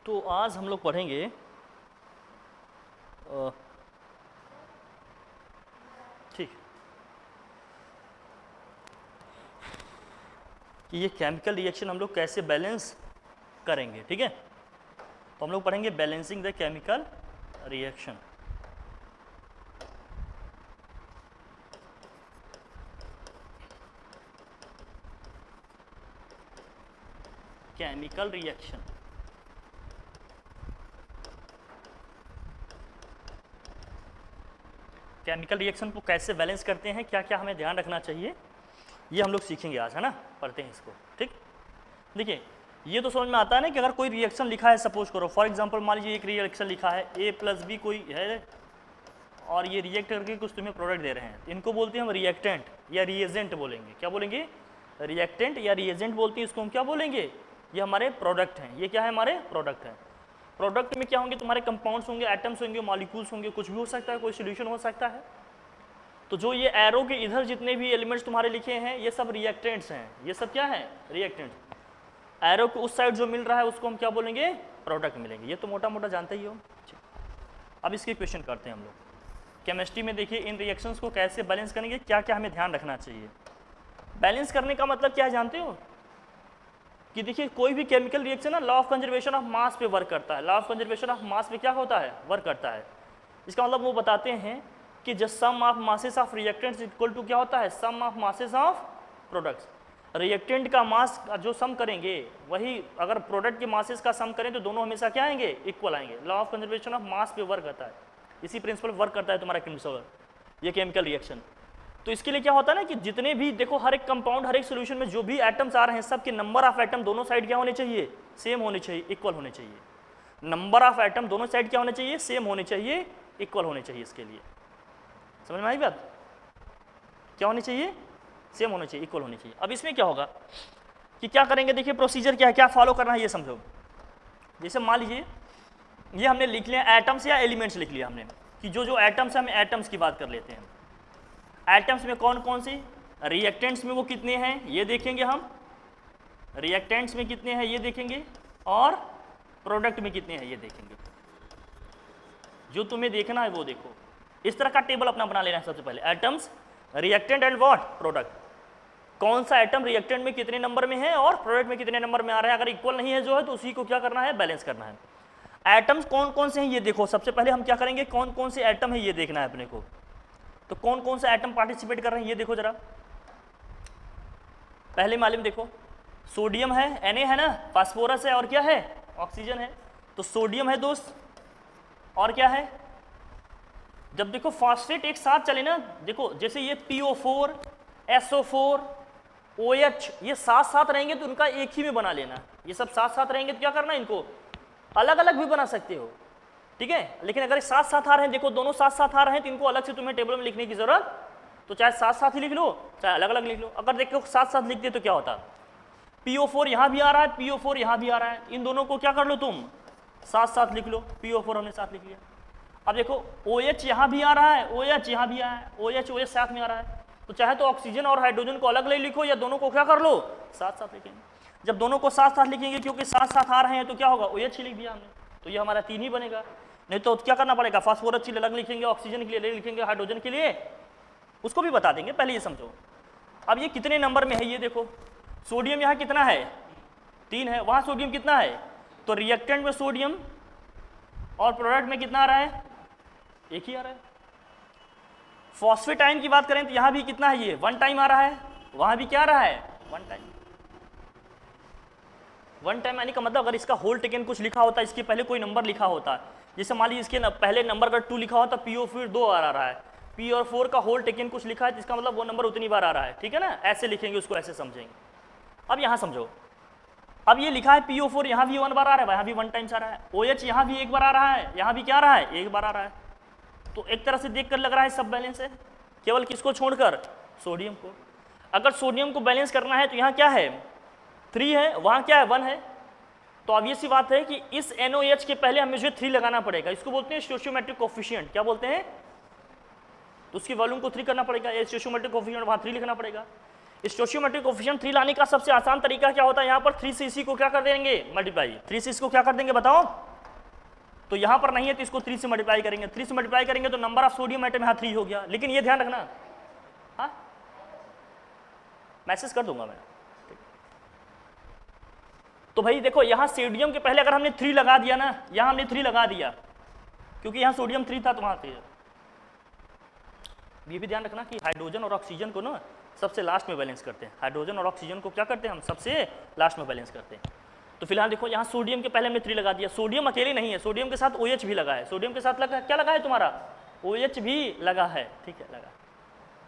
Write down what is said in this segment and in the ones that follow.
तो आज हम लोग पढ़ेंगे ठीक कि ये केमिकल रिएक्शन हम लोग कैसे बैलेंस करेंगे। ठीक है, तो हम लोग पढ़ेंगे balancing the chemical reaction. Chemical reaction chemical reaction को कैसे बैलेंस करते हैं, क्या क्या हमें ध्यान रखना चाहिए, ये हम लोग सीखेंगे आज, है ना। पढ़ते हैं इसको। ठीक, देखिए ये तो समझ में आता है ना कि अगर कोई रिएक्शन लिखा है, सपोज करो फॉर एग्जांपल मान लीजिए एक रिएक्शन लिखा है A+B कोई है और ये रिएक्ट करके कुछ तुम्हें प्रोडक्ट दे रहे हैं, इनको बोलते हैं हम रिएक्टेंट या रिएजेंट बोलेंगे। क्या बोलेंगे? रिएक्टेंट या रिएजेंट बोलते हैं इसको हम। क्या बोलेंगे? ये हमारे प्रोडक्ट हैं। ये क्या है? हमारे प्रोडक्ट हैं। प्रोडक्ट में क्या होंगे? तुम्हारे कंपाउंड्स होंगे, एटम्स होंगे, मॉलिक्यूल्स होंगे, कुछ भी हो सकता है, कोई सोल्यूशन हो सकता है। तो जो ये एरो के इधर जितने भी एलिमेंट्स तुम्हारे लिखे हैं ये सब रिएक्टेंट्स हैं। ये सब क्या है? रिएक्टेंट्स। एरो को उस साइड जो मिल रहा है उसको हम क्या बोलेंगे? प्रोडक्ट मिलेंगे। ये तो मोटा मोटा जानते ही हो। अब इसके क्वेश्चन करते हैं हम लोग। केमिस्ट्री में देखिए इन रिएक्शंस को कैसे बैलेंस करेंगे, क्या क्या हमें ध्यान रखना चाहिए। बैलेंस करने का मतलब क्या है जानते हो? कि देखिए कोई भी केमिकल रिएक्शन ना law of conservation of mass पे वर्क करता है। Law of conservation of mass पे क्या होता है? वर्क करता है। इसका मतलब वो बताते हैं कि जो sum of masses of reactants equal to क्या होता है? Sum of masses of products. Reactant का मास जो सम करेंगे वही अगर प्रोडक्ट के मासेस का सम करें तो दोनों हमेशा क्या आएंगे? इक्वल आएंगे। Law of conservation of mass पे वर्क करता है। इसी प्रिंसिपल वर्क करता है तुम्हारा केमिकल ये केमिकल रिएक्शन। तो इसके लिए क्या होता है ना कि जितने भी देखो हर एक कंपाउंड हर एक सोल्यूशन में जो भी एटम्स आ रहे हैं सबके नंबर ऑफ एटम दोनों साइड क्या होने चाहिए? सेम होने चाहिए, इक्वल होने चाहिए। नंबर ऑफ एटम दोनों साइड क्या होने चाहिए? सेम होने चाहिए, इक्वल होने चाहिए। इसके लिए समझ में आई बात? क्या होनी चाहिए? सेम होने चाहिए, इक्वल होनी चाहिए। अब इसमें क्या होगा कि क्या करेंगे? देखिए प्रोसीजर क्या है, क्या फॉलो करना है ये समझो। जैसे मान लीजिए ये हमने लिख लिया एटम्स या एलिमेंट्स लिख लिया हमने कि जो जो एटम्स है हम एटम्स की बात कर लेते हैं। एटम्स में कौन कौन से? रिएक्टेंट्स में वो कितने हैं ये देखेंगे हम। रिएक्टेंट्स में कितने हैं ये देखेंगे और प्रोडक्ट में कितने हैं ये देखेंगे। जो तुम्हें देखना है वो देखो। इस तरह का टेबल अपना बना लेना है सबसे पहले। Atoms, reactant and what? Product. कौन सा एटम रिएक्टेंट में कितने नंबर में है और प्रोडक्ट में कितने नंबर में आ रहा है। अगर इक्वल नहीं है जो है तो उसी को क्या करना है? बैलेंस करना है। एटम्स कौन कौन से हैं ये देखो। सबसे पहले हम क्या करेंगे? कौन कौन से एटम है ये देखना है अपने को। तो कौन कौन से एटम पार्टिसिपेट कर रहे हैं ये देखो जरा। पहले मालूम देखो सोडियम है, Na है ना, फास्फोरस है और क्या है? ऑक्सीजन है। तो सोडियम है दोस्त और क्या है? जब देखो फॉस्फेट एक साथ चले ना, देखो जैसे ये PO4, SO4, OH ये साथ साथ रहेंगे तो उनका एक ही में बना लेना। ये सब साथ साथ रहेंगे तो क्या करना है? इनको अलग अलग भी बना सकते हो, ठीक है। लेकिन अगर साथ साथ आ रहे हैं, देखो दोनों साथ साथ आ रहे हैं तो इनको अलग से तुम्हें टेबल में लिखने की जरूरत, तो चाहे साथ साथ ही लिख लो चाहे अलग अलग लिख लो। अगर देखो साथ साथ लिखते तो क्या होता? PO4 यहाँ भी आ रहा है, PO4 यहाँ भी आ रहा है, इन दोनों को क्या कर लो तुम? साथ साथ लिख लो। PO4 हमने साथ लिख लिया। अब देखो OH यहाँ भी आ रहा है, OH यहाँ भी आया है, OH साथ में आ रहा है, तो चाहे तो ऑक्सीजन और हाइड्रोजन को अलग अलग लिखो या दोनों को क्या कर लो? साथ साथ लिखेंगे। जब दोनों को साथ साथ लिखेंगे क्योंकि साथ साथ आ रहे हैं तो क्या होगा? OH ही लिख दिया हमने, तो ये हमारा 3 ही बनेगा। नहीं तो क्या करना पड़ेगा? फास्फोरस के लिए अलग लिखेंगे, ऑक्सीजन के लिए अलग लिखेंगे, हाइड्रोजन के लिए उसको भी बता देंगे। पहले ये समझो। अब ये कितने नंबर में है ये देखो। सोडियम यहाँ कितना है? 3 है। वहाँ सोडियम कितना है? तो रिएक्टेंट में सोडियम और प्रोडक्ट में कितना आ रहा है? एक ही आ रहा है। फॉस्फेटाइन की बात करें तो यहाँ भी कितना है? ये 1 टाइम आ रहा है। वहाँ भी क्या आ रहा है? 1 टाइम। 1 टाइम आने का मतलब अगर इसका होल टेकन कुछ लिखा होता, इसके पहले कोई नंबर लिखा होता, जैसे मान लीजिए इसके पहले नंबर अगर 2 लिखा होता, PO फिर 2 आ रहा है, P और 4 का होल टेकन कुछ लिखा है तो इसका मतलब वो नंबर उतनी बार आ रहा है, ठीक है ना। ऐसे लिखेंगे उसको, ऐसे समझेंगे। अब यहाँ समझो, अब ये लिखा है PO4 यहाँ भी 1 बार आ रहा है, यहाँ भी 1 टाइम्स आ रहा है। OH यहाँ भी 1 बार आ रहा है, यहाँ भी क्या आ रहा है? 1 बार आ रहा है। तो एक तरह से देख कर लग रहा है सब बैलेंस है, केवल किसको छोड़कर? सोडियम को। अगर सोडियम को बैलेंस करना है तो यहाँ क्या है? 3 है, वहाँ क्या है? 1 है। तो अब ये सी बात है कि इस NOH के पहले हमें जो 3 लगाना पड़ेगा। इसको बोलते हैं स्टोइचियोमेट्रिक कोफिशिएंट। क्या बोलते हैं? तो उसकी वॉल्यूम को 3 करना पड़ेगा। ये स्टोइचियोमेट्रिक कोफिशिएंट वहाँ 3 लिखना पड़ेगा। स्टोइचियोमेट्रिक कोफिशिएंट 3 लाने का सबसे आसान तरीका क्या होता है, यहाँ पर 3 से इसी को क्या कर देंगे मल्टीप्लाई, 3 से इसको क्या कर देंगे बताओ, तो यहाँ पर नहीं है तो इसको 3 से मल्टीप्लाई करेंगे, 3 से मल्टीप्लाई करेंगे तो नंबर ऑफ सोडियम एटम यहाँ 3 हो गया। लेकिन ये ध्यान रखना, हाँ मैसेज कर दूंगा मैं। तो भाई देखो यहाँ सोडियम के पहले अगर हमने 3 लगा दिया ना, यहाँ हमने 3 लगा दिया क्योंकि यहाँ सोडियम 3 था तो वहाँ 3। ये भी ध्यान रखना कि हाइड्रोजन और ऑक्सीजन को ना सबसे लास्ट में बैलेंस करते हैं, हाइड्रोजन और ऑक्सीजन को क्या करते हैं हम सबसे लास्ट में बैलेंस करते हैं। तो फिलहाल देखो यहाँ सोडियम के पहले हमने 3 लगा दिया, सोडियम अकेले नहीं है, सोडियम के साथ OH भी लगा है, सोडियम के साथ लगा क्या लगा है तुम्हारा OH भी लगा है, ठीक है लगा,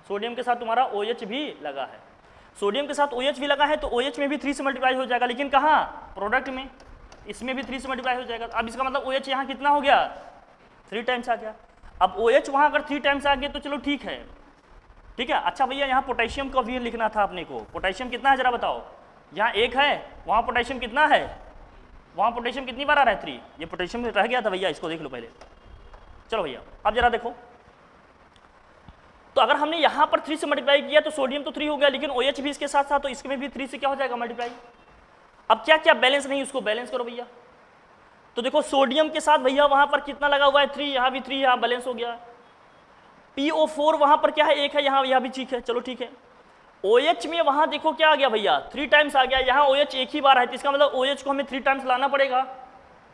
सोडियम के साथ तुम्हारा OH भी लगा है, सोडियम के साथ OH भी लगा है तो OH में भी 3 से मल्टीप्लाई हो जाएगा, लेकिन कहाँ प्रोडक्ट में, इसमें भी 3 से मल्टीप्लाई हो जाएगा। अब इसका मतलब OH यहाँ कितना हो गया 3 टाइम्स आ गया। अब OH वहाँ अगर 3 टाइम्स आ गया तो चलो ठीक है, ठीक है। अच्छा भैया यहाँ पोटेशियम का भी लिखना था अपने को, पोटेशियम कितना है जरा बताओ, यहाँ 1 है, वहाँ पोटेशियम कितना है, वहाँ पोटेशियम कितनी बार आ रहा है 3, ये पोटेशियम रह गया था भैया, इसको देख लो पहले। चलो भैया अब जरा देखो, तो अगर हमने यहाँ पर 3 से मल्टीप्लाई किया तो सोडियम तो 3 हो गया, लेकिन OH भी इसके साथ था तो इसमें भी 3 से क्या हो जाएगा मल्टीप्लाई। अब क्या क्या बैलेंस नहीं उसको बैलेंस करो भैया। तो देखो सोडियम के साथ भैया वहाँ पर कितना लगा हुआ है 3, यहाँ भी 3, यहाँ बैलेंस हो गया। PO4 वहाँ पर क्या है 1 है, यहाँ भी ठीक है, चलो ठीक है। OH में वहाँ देखो क्या आ गया भैया 3 टाइम्स आ गया, यहाँ OH 1 ही बार है, तो इसका मतलब OH को हमें 3 टाइम्स लाना पड़ेगा,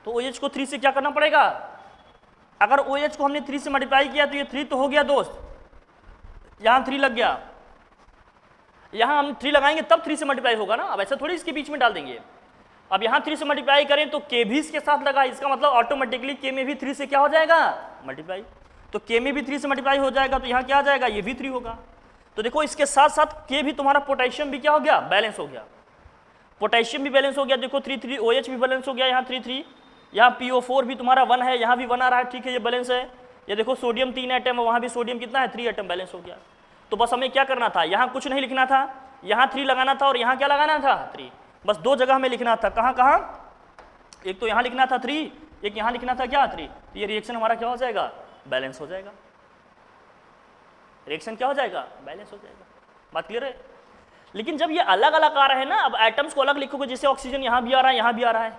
तो OH को 3 से क्या करना पड़ेगा, अगर OH को हमने 3 से मल्टीप्लाई किया तो ये 3 तो हो गया दोस्त, यहाँ 3 लग गया, यहाँ हम 3 लगाएंगे तब 3 से मल्टीप्लाई होगा ना, अब ऐसा थोड़ी इसके बीच में डाल देंगे। अब यहाँ 3 से मल्टीप्लाई करें तो K भी इसके साथ लगा, इसका मतलब ऑटोमेटिकली K में भी 3 से क्या हो जाएगा मल्टीप्लाई, तो K में भी 3 से मल्टीप्लाई हो जाएगा, तो यहाँ क्या आ जाएगा ये भी 3 होगा। तो देखो इसके साथ साथ K भी तुम्हारा पोटेशियम भी क्या हो गया बैलेंस हो गया, पोटेशियम भी बैलेंस हो गया, देखो 3 3, OH भी बैलेंस हो गया, यहाँ 3 3, यहाँ PO4 भी तुम्हारा 1 है, यहाँ भी 1 आ रहा है, ठीक है ये बैलेंस है। ये देखो सोडियम 3 एटम है, वहाँ भी सोडियम कितना है 3 एटम, बैलेंस हो गया। तो बस हमें क्या करना था, यहाँ कुछ नहीं लिखना था, यहाँ 3 लगाना था और यहाँ क्या लगाना था 3, बस 2 जगह हमें लिखना था, कहाँ कहाँ, एक तो यहाँ लिखना था 3, एक यहाँ लिखना था क्या 3, तो ये रिएक्शन हमारा क्या हो जाएगा बैलेंस हो जाएगा, रिएक्शन क्या हो जाएगा बैलेंस हो जाएगा। बात क्लियर है। लेकिन जब ये अलग अलग आ रहे हैं ना, अब एटम्स को अलग लिखोगे, जैसे ऑक्सीजन यहाँ भी आ रहा है, यहाँ भी आ रहा है,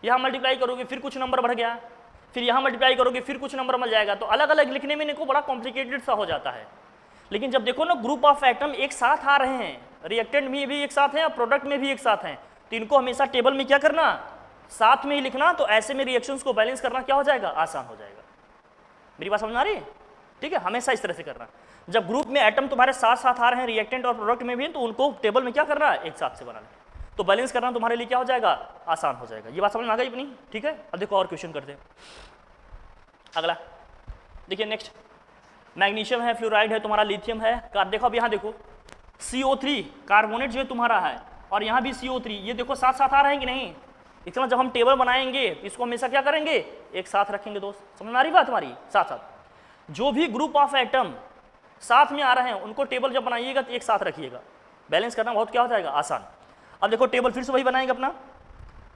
यहाँ मल्टीप्लाई करोगे फिर कुछ नंबर बढ़ गया, फिर यहाँ मल्टीप्लाई करोगे फिर कुछ नंबर मिल जाएगा, तो अलग अलग लिखने में इनको बड़ा कॉम्प्लिकेटेड सा हो जाता है। लेकिन जब देखो ना ग्रुप ऑफ एटम एक साथ आ रहे हैं, रिएक्टेंट में भी एक साथ हैं और प्रोडक्ट में भी एक साथ हैं, तो इनको हमेशा टेबल में क्या करना साथ में ही लिखना, तो ऐसे में रिएक्शंस को बैलेंस करना क्या हो जाएगा आसान हो जाएगा। मेरी बात समझ आ रही है, ठीक है, हमेशा इस तरह से करना। जब ग्रुप में एटम तुम्हारे साथ साथ आ रहे हैं रिएक्टेंट और प्रोडक्ट में भी, तो उनको टेबल में क्या करना है एक साथ से बनाना, तो बैलेंस करना तुम्हारे लिए क्या हो जाएगा आसान हो जाएगा। ये बात समझ में आ गई अपनी, ठीक है। अब देखो और क्वेश्चन करते हैं अगला, देखिए नेक्स्ट, मैग्नीशियम है, फ्लोराइड है, तुम्हारा लिथियम है, देखो अब यहाँ देखो CO3 कार्बोनेट जो है तुम्हारा है, और यहाँ भी CO3, ये देखो साथ साथ आ रहे हैं कि नहीं, इसका मतलब जब हम टेबल बनाएंगे इसको हमेशा क्या करेंगे एक साथ रखेंगे। दोस्त समझ में आ रही बात हमारी, साथ साथ जो भी ग्रुप ऑफ एटम साथ में आ रहे हैं उनको टेबल जब बनाइएगा तो एक साथ रखिएगा, बैलेंस करना बहुत क्या हो जाएगा आसान। अब देखो टेबल फिर से वही बनाएंगे, अपना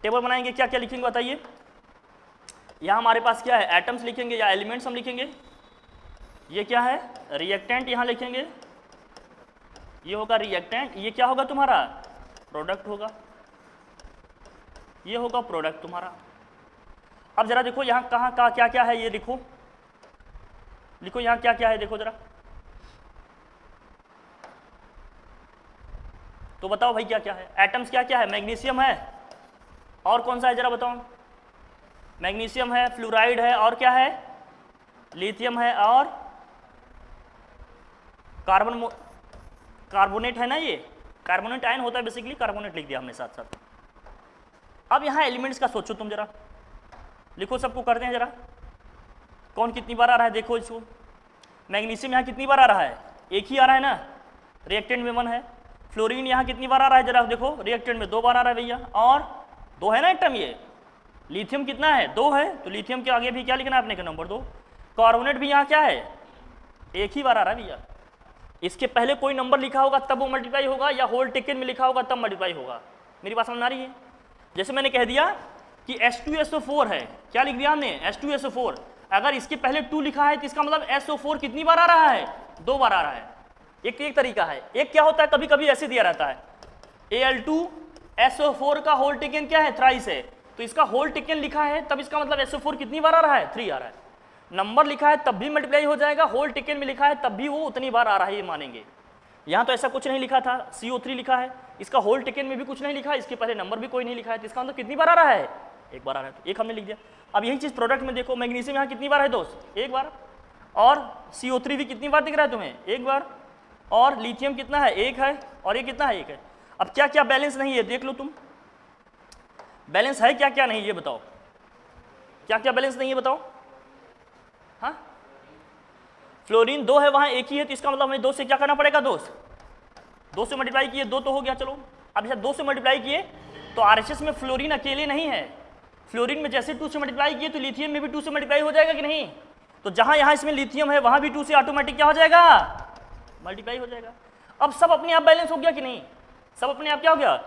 टेबल बनाएंगे, क्या क्या लिखेंगे बताइए। यहाँ हमारे पास क्या है एटम्स लिखेंगे या एलिमेंट्स हम लिखेंगे, ये क्या है रिएक्टेंट यहाँ लिखेंगे, ये होगा रिएक्टेंट, ये क्या होगा तुम्हारा प्रोडक्ट होगा, ये होगा प्रोडक्ट तुम्हारा। अब जरा देखो यहाँ कहाँ का क्या क्या है, ये लिखो लिखो यहाँ क्या क्या है देखो जरा, तो बताओ भाई क्या क्या है, एटम्स क्या क्या है, मैग्नीशियम है और कौन सा है जरा बताओ, मैग्नीशियम है, फ्लोराइड है और क्या है लिथियम है और कार्बोनेट है ना, ये कार्बोनेट आयन होता है बेसिकली, कार्बोनेट लिख दिया हमने साथ साथ। अब यहाँ एलिमेंट्स का सोचो तुम जरा, लिखो सबको करते हैं जरा, कौन कितनी बार आ रहा है देखो इसको, मैग्नीशियम यहाँ कितनी बार आ रहा है एक ही आ रहा है ना, रिएक्टेंट में 1 है, फ्लोरीन यहाँ कितनी बार आ रहा है जरा देखो, रिएक्टेंट में 2 बार आ रहा है भैया, और 2 है ना एटम, ये लिथियम कितना है 2 है, तो लिथियम के आगे भी क्या लिखना है अपने का नंबर 2, कार्बोनेट भी यहाँ क्या है एक ही बार आ रहा है भैया, इसके पहले कोई नंबर लिखा होगा तब वो मल्टीप्लाई होगा, या होल टेकन में लिखा होगा तब मल्टीप्लाई होगा। मेरी बात समझ आ रही है। जैसे मैंने कह दिया कि H2SO4 है, क्या लिख दिया हमने H2SO4, अगर इसके पहले 2 लिखा है तो इसका मतलब SO4 कितनी बार आ रहा है 2 बार आ रहा है, एक तरीका है। एक क्या होता है, कभी कभी ऐसे दिया रहता है Al2SO4 का होल टेकन क्या है, थ्राइस है, तो इसका होल टेकन लिखा है तब इसका मतलब SO4 कितनी बार आ रहा है, 3 आ रहा है। नंबर लिखा है तब भी मल्टीप्लाई हो जाएगा, होल टेकन में लिखा है तब भी वो उतनी बार आ रहा है, ये मानेंगे। यहाँ तो ऐसा कुछ नहीं लिखा था, CO3 लिखा है, इसका होल टेकन में भी कुछ नहीं लिखा है, इसके पहले नंबर भी कोई नहीं लिखा है, तो इसका मतलब कितनी बार आ रहा है, एक बार आ रहा है, तो एक हमने लिख दिया। अब यही चीज़ प्रोडक्ट में देखो, मैग्नीशियम यहाँ कितनी बार है दोस्त, एक बार, और CO3 भी कितनी बार दिख रहा है तुम्हें, एक बार, और लिथियम कितना है, एक है, और ये कितना है, एक है। अब क्या क्या बैलेंस नहीं है देख लो तुम, बैलेंस है क्या क्या नहीं ये बताओ, क्या क्या बैलेंस नहीं है बताओ। हाँ, फ्लोरीन 2 है, वहां एक ही है, तो इसका मतलब हमें 2 से क्या करना पड़ेगा दोस्त, 2 से मल्टीप्लाई किए, 2 तो हो गया, चलो। अब जैसे 2 से मल्टीप्लाई किए तो RHS में फ्लोरीन अकेले नहीं है, फ्लोरीन में जैसे 2 से मल्टीप्लाई किए तो लिथियम में भी 2 से मल्टीप्लाई हो जाएगा कि नहीं, तो जहां यहां इसमें लिथियम है वहां भी 2 से ऑटोमेटिक क्या हो जाएगा, मल्टीप्लाई हो जाएगा। अब सब अपने आप बैलेंस हो गया कि नहीं, सब अपने आप क्या हो गया।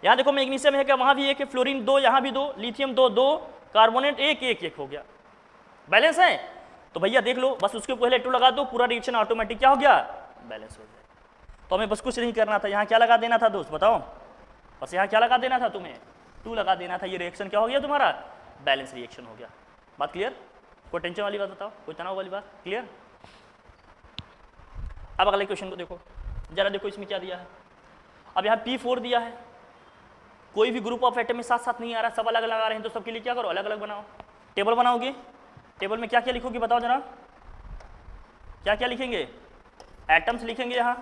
यहाँ देखो मैग्नीशियम है क्या, वहां भी एक है, फ्लोरीन 2, यहाँ भी 2, लिथियम 2, 2, कार्बोनेट 1, 1, 1 हो गया, बैलेंस है। तो भैया देख लो, बस उसके पहले 2 लगा दो, पूरा रिएक्शन ऑटोमेटिक क्या हो गया, बैलेंस हो गया। तो हमें बस कुछ नहीं करना था, यहाँ क्या लगा देना था दोस्त बताओ, बस यहाँ क्या लगा देना था तुम्हें, 2 लगा देना था, ये रिएक्शन क्या हो गया तुम्हारा, बैलेंस रिएक्शन हो गया। बात क्लियर, कोई टेंशन वाली बात बताओ, कोई तनाव वाली बात, क्लियर। अब अगले क्वेश्चन को देखो जरा, देखो इसमें क्या दिया है। अब यहाँ P4 दिया है, कोई भी ग्रुप ऑफ एटम में साथ साथ नहीं आ रहा, सब अलग अलग आ रहे हैं, तो सबके लिए क्या करो, अलग अलग बनाओ, टेबल बनाओगे, टेबल में क्या क्या लिखोगे बताओ जरा, क्या क्या लिखेंगे, एटम्स लिखेंगे यहाँ,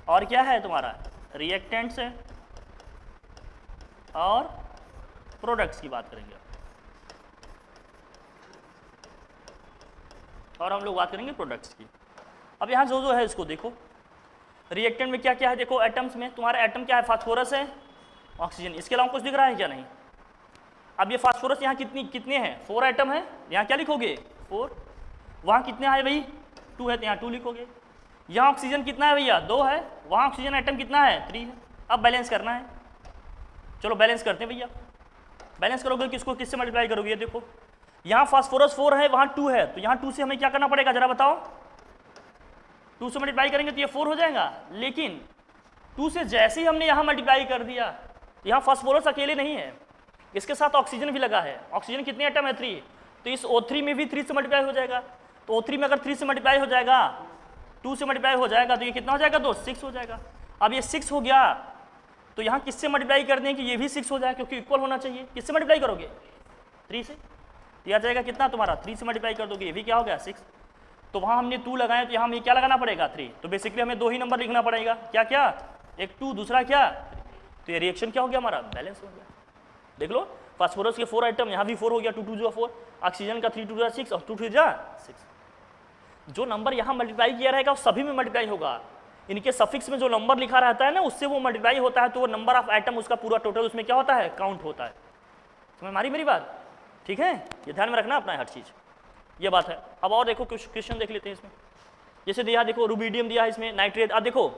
और क्या है तुम्हारा रिएक्टेंट्स है, और प्रोडक्ट्स की बात करेंगे, और हम लोग बात करेंगे प्रोडक्ट्स की। अब यहाँ जो है इसको देखो, रिएक्टेंट में क्या क्या है देखो, एटम्स में तुम्हारा एटम क्या है, फास्फोरस है, ऑक्सीजन, इसके अलावा कुछ दिख रहा है क्या, नहीं। अब ये फास्फोरस यहाँ कितने हैं, 4 एटम है, यहाँ क्या लिखोगे 4, वहाँ कितने है भाई 2 है, तो यहाँ 2 लिखोगे। यहाँ ऑक्सीजन कितना है भैया 2 है, वहाँ ऑक्सीजन एटम कितना है 3 है। अब बैलेंस करना है, चलो बैलेंस करते हैं भैया। बैलेंस करोगे किसको, किससे मल्टीप्लाई करोगे, ये देखो यहाँ फास्फोरस 4 है, वहाँ 2 है, तो यहाँ 2 से हमें क्या करना पड़ेगा जरा बताओ, 2 से मल्टीप्लाई करेंगे तो ये 4 हो जाएगा, लेकिन 2 से जैसे ही हमने यहाँ मल्टीप्लाई कर दिया, यहाँ फास्फोरस अकेले नहीं है, इसके साथ ऑक्सीजन भी लगा है, ऑक्सीजन कितने एटम है 3, तो इस O3 में भी 3 से मल्टीप्लाई हो जाएगा, तो O3 में अगर 3 से मल्टीप्लाई हो जाएगा, 2 से मल्टीप्लाई हो जाएगा, तो ये कितना हो जाएगा दोस्त 6 हो जाएगा। अब ये 6 हो गया, तो यहाँ किससे मल्टीप्लाई कर दें कि ये भी 6 हो जाए, क्योंकि इक्वल होना चाहिए, किससे मल्टीप्लाई करोगे 3 से, दिया जाएगा कितना तुम्हारा 3 से मल्टीप्लाई कर दोगे, ये भी क्या हो गया 6, तो वहाँ हमने 2 लगाए, तो यहाँ हमें क्या लगाना पड़ेगा 3, तो बेसिकली हमें 2 ही नंबर लिखना पड़ेगा, क्या क्या, एक 2 दूसरा क्या, तो ये रिएक्शन क्या हो गया हमारा, बैलेंस हो गया। देख लो फास्फोरस के 4 आइटम, यहाँ भी 4 हो गया, 2 2 जो 4, ऑक्सीजन का 3 2 जा 6 और 2 3 जा 6। जो नंबर यहाँ मल्टीप्लाई किया रहेगा वो सभी में मल्टीप्लाई होगा, इनके सफिक्स में जो नंबर लिखा रहता है ना उससे वो मल्टीप्लाई होता है, तो वो नंबर ऑफ आइटम उसका पूरा टोटल उसमें क्या होता है, काउंट होता है। समझ मारी मेरी बात, ठीक है, ये ध्यान में रखना अपना हर चीज़, ये बात है। अब और देखो क्वेश्चन देख लेते हैं इसमें, जैसे दिया देखो रुबिडियम दिया है इसमें, नाइट्रेट, अब देखो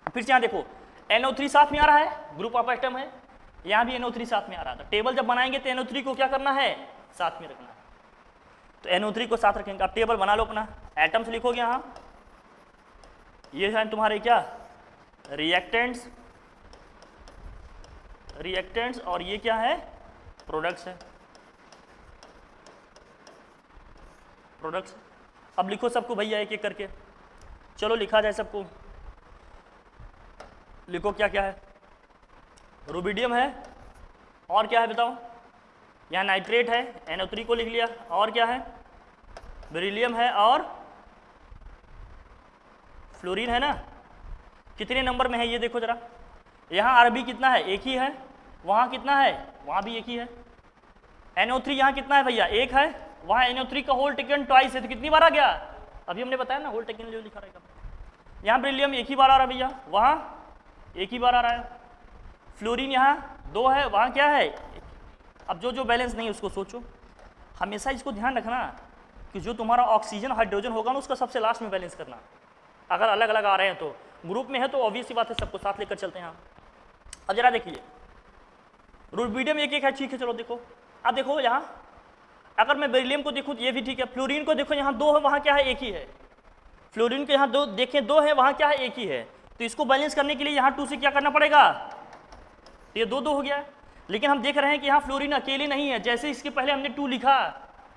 फिर से यहाँ देखो NO3 साथ में आ रहा है, ग्रुप ऑफ आइटम है, यहाँ भी NO3 साथ में आ रहा था, टेबल जब बनाएंगे तो NO3 को क्या करना है, साथ में रखना है, तो NO3 को साथ रखेंगे। अब टेबल बना लो अपना, एटम्स लिखोगे यहाँ, ये है तुम्हारे क्या रिएक्टेंट्स, रिएक्टेंट्स, और ये क्या है प्रोडक्ट्स है, प्रोडक्ट्स। अब लिखो सबको भैया एक एक करके, चलो लिखा जाए सबको, लिखो क्या क्या है, रुबिडियम है, और क्या है बताओ, यहाँ नाइट्रेट है, NO3 को लिख लिया, और क्या है बेरिलियम है, और फ्लोरीन है ना, कितने नंबर में है ये देखो जरा, यहाँ RB कितना है, एक ही है, वहाँ कितना है, वहाँ भी एक ही है, NO3 यहाँ कितना है भैया, एक है, वहाँ NO3 का होल टेकन ट्वाइस है, तो कितनी बार आ गया, अभी हमने बताया ना होल टेकन जो लिखा रहेगा। यहाँ बेरिलियम एक ही बार आ रहा है भैया, वहाँ एक ही बार आ रहा है, फ्लोरीन यहाँ 2 है, वहाँ क्या है। अब जो जो बैलेंस नहीं उसको सोचो, हमेशा इसको ध्यान रखना कि जो तुम्हारा ऑक्सीजन हाइड्रोजन होगा ना उसका सबसे लास्ट में बैलेंस करना, अगर अलग अलग आ रहे हैं तो, ग्रुप में है तो ऑब्वियस सी बात है सबको साथ लेकर चलते हैं। अब जरा देखिए रुबिडियम एक एक है, ठीक है चलो देखो, अब देखो यहाँ अगर मैं बेरिलियम को देखूँ ये भी ठीक है, फ्लोरीन को देखो यहाँ 2 है, वहाँ क्या है एक ही है, फ्लोरीन के यहाँ दो देखें, दो है, वहाँ क्या है, एक ही है। तो इसको बैलेंस करने के लिए यहाँ 2 से क्या करना पड़ेगा, तो ये 2 हो गया। लेकिन हम देख रहे हैं कि यहाँ फ्लोरीन अकेले नहीं है, जैसे इसके पहले हमने 2 लिखा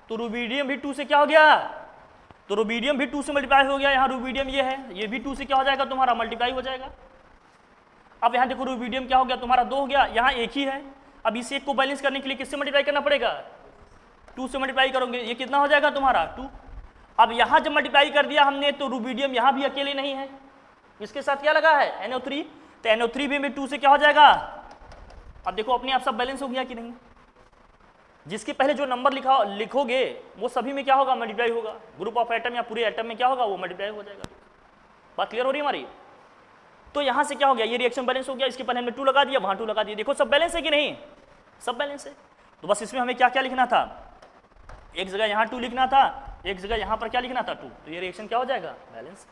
तो रुबिडियम भी 2 से क्या हो गया, तो रुबिडियम भी 2 से मल्टीप्लाई हो गया। यहाँ रुबिडियम ये है, ये भी 2 से क्या हो जाएगा तुम्हारा, मल्टीप्लाई हो जाएगा। अब यहाँ देखो रुबिडियम क्या हो गया तुम्हारा, 2 हो गया, यहाँ एक ही है। अब इस एक को बैलेंस करने के लिए किससे मल्टीप्लाई करना पड़ेगा, 2 से मल्टीप्लाई करोगे, ये कितना हो जाएगा तुम्हारा 2। अब यहाँ जब मल्टीप्लाई कर दिया हमने तो रुबिडियम यहाँ भी अकेले नहीं है, इसके साथ क्या लगा है, NO3, तो NO3 भी 2 से क्या हो जाएगा। अब देखो अपने आप सब बैलेंस हो गया कि नहीं, जिसके पहले जो नंबर लिखोगे वो सभी में क्या होगा, मल्टीप्लाई होगा। ग्रुप ऑफ एटम या पूरे एटम में क्या होगा, वो मल्टीप्लाई हो जाएगा। बात क्लियर हो रही है हमारी। तो यहाँ से क्या हो गया, ये रिएक्शन बैलेंस हो गया, इसके पहले हमने 2 लगा दिया, वहाँ 2 लगा दिया, देखो सब बैलेंस है कि नहीं, सब बैलेंस है। तो बस इसमें हमें क्या क्या लिखना था, एक जगह यहाँ 2 लिखना था, एक जगह यहाँ पर क्या लिखना था 2, तो ये रिएक्शन क्या हो जाएगा, बैलेंस।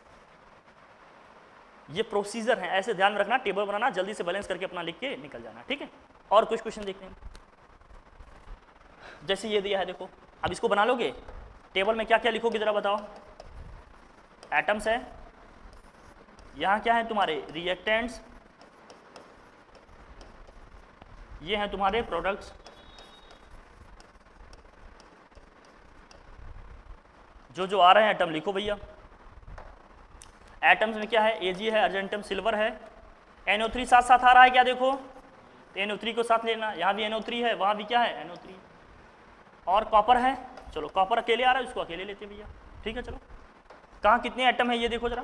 ये प्रोसीजर है, ऐसे ध्यान में रखना, टेबल बनाना, जल्दी से बैलेंस करके अपना लिख के निकल जाना, ठीक है। और कुछ क्वेश्चन देखते हैं, जैसे ये दिया है देखो, अब इसको बना लोगे, टेबल में क्या क्या लिखोगे जरा बताओ। एटम्स है, यहाँ क्या है तुम्हारे रिएक्टेंट्स, ये हैं तुम्हारे प्रोडक्ट्स, जो आ रहे हैं एटम लिखो भैया। एटम्स में क्या है, Ag है, अर्जेंटम सिल्वर है, NO3 साथ साथ आ रहा है क्या, देखो NO3 को साथ लेना, यहाँ भी NO3 है, वहाँ भी क्या है NO3, और कॉपर है, चलो कॉपर अकेले आ रहा है, उसको अकेले लेते भैया, ठीक है। चलो कहाँ कितने एटम है ये देखो जरा,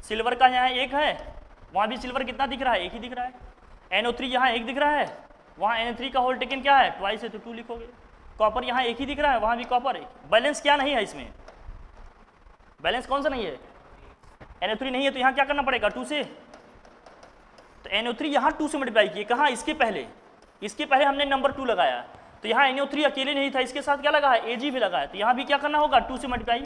सिल्वर का यहाँ 1 है, वहाँ भी सिल्वर कितना दिख रहा है, 1 ही दिख रहा है। NO3 यहाँ 1 दिख रहा है, वहाँ NO3 का होल टेकन क्या है, ट्वाइस है, तो 2 लिखोगे। कॉपर यहाँ 1 ही दिख रहा है, वहाँ भी कॉपर 1। बैलेंस क्या नहीं है इसमें, बैलेंस कौन सा नहीं है, NO3 नहीं है, तो यहाँ क्या करना पड़ेगा 2 से, तो NO3 यहाँ 2 से मल्टीप्लाई किए, कहाँ, इसके पहले हमने नंबर 2 लगाया, तो यहाँ NO3 अकेले नहीं था, इसके साथ क्या लगा है, Ag भी लगा है, तो यहाँ भी क्या करना होगा 2 से मल्टीप्लाई।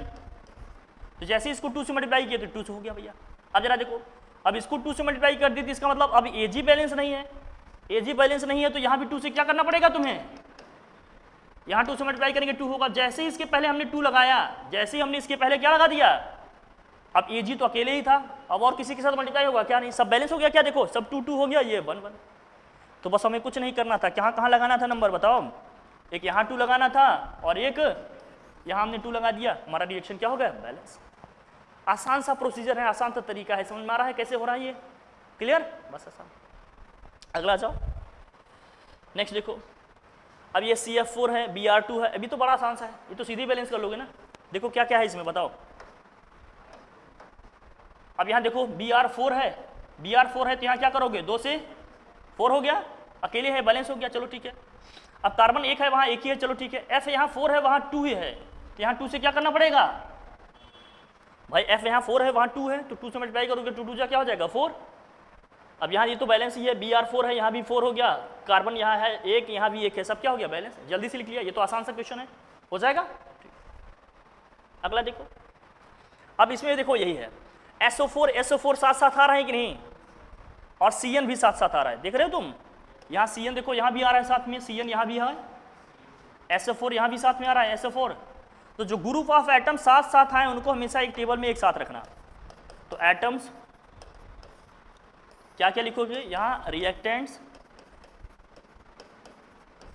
तो जैसे इसको 2 से मल्टीप्लाई किए तो 2 से हो गया भैया। अब जरा देखो, अब इसको 2 से मल्टीप्लाई कर दी, तो इसका मतलब अब Ag बैलेंस नहीं है, Ag बैलेंस नहीं है, तो यहाँ भी 2 से क्या करना पड़ेगा तुम्हें, यहाँ 2 से मल्टीप्लाई करेंगे 2 होगा। जैसे ही इसके पहले हमने 2 लगाया, जैसे ही हमने इसके पहले क्या लगा दिया, अब Ag तो अकेले ही था, अब और किसी के साथ मल्टीप्लाई होगा क्या, नहीं, सब बैलेंस हो गया क्या, देखो सब 2 2 हो गया, ये 1 1। तो बस हमें कुछ नहीं करना था, कहाँ लगाना था नंबर बताओ, एक यहाँ 2 लगाना था और एक यहाँ हमने 2 लगा दिया, हमारा रिएक्शन क्या हो गया, बैलेंस। आसान सा प्रोसीजर है, आसान सा तरीका है, समझ में आ रहा है कैसे हो रहा है ये, क्लियर, बस आसान। अगला जाओ, नेक्स्ट देखो, अब ये CF4 है, Br2 है, अभी तो बड़ा आसान सा है, ये तो सीधे बैलेंस कर लोगे ना। देखो क्या क्या है इसमें बताओ, अब यहाँ देखो Br4 है, Br4 है, तो यहाँ क्या करोगे, 2 से 4 हो गया, अकेले है, बैलेंस हो गया, चलो ठीक है। अब कार्बन 1 है, वहाँ 1 ही है, चलो ठीक है। F यहाँ 4 है, वहाँ 2 ही है, तो यहाँ 2 से क्या करना पड़ेगा भाई, F यहाँ 4 है, वहाँ 2 है, तो 2 से मल्टीप्लाई करोगे, 2 2 जा क्या हो जाएगा 4। अब यहाँ ये तो बैलेंस ही है, Br4 है, यहाँ भी 4 हो गया, कार्बन यहाँ है 1, यहाँ भी 1 है, सब क्या हो गया बैलेंस, जल्दी से लिख लिया, ये तो आसान सा क्वेश्चन है, हो जाएगा। अगला देखो, अब इसमें देखो यही है, SO4 साथ साथ आ रहा है कि नहीं, और Cn भी साथ साथ आ रहा है, देख रहे हो तुम, यहाँ Cn देखो, यहाँ भी आ रहा है साथ में, Cn यहाँ भी है, SO4 यहाँ भी साथ में आ रहा है, SO4। तो जो ग्रुप ऑफ एटम साथ साथ आए उनको हमेशा एक टेबल में एक साथ रखना। तो एटम्स क्या क्या लिखोगे, यहाँ रिएक्टेंट्स,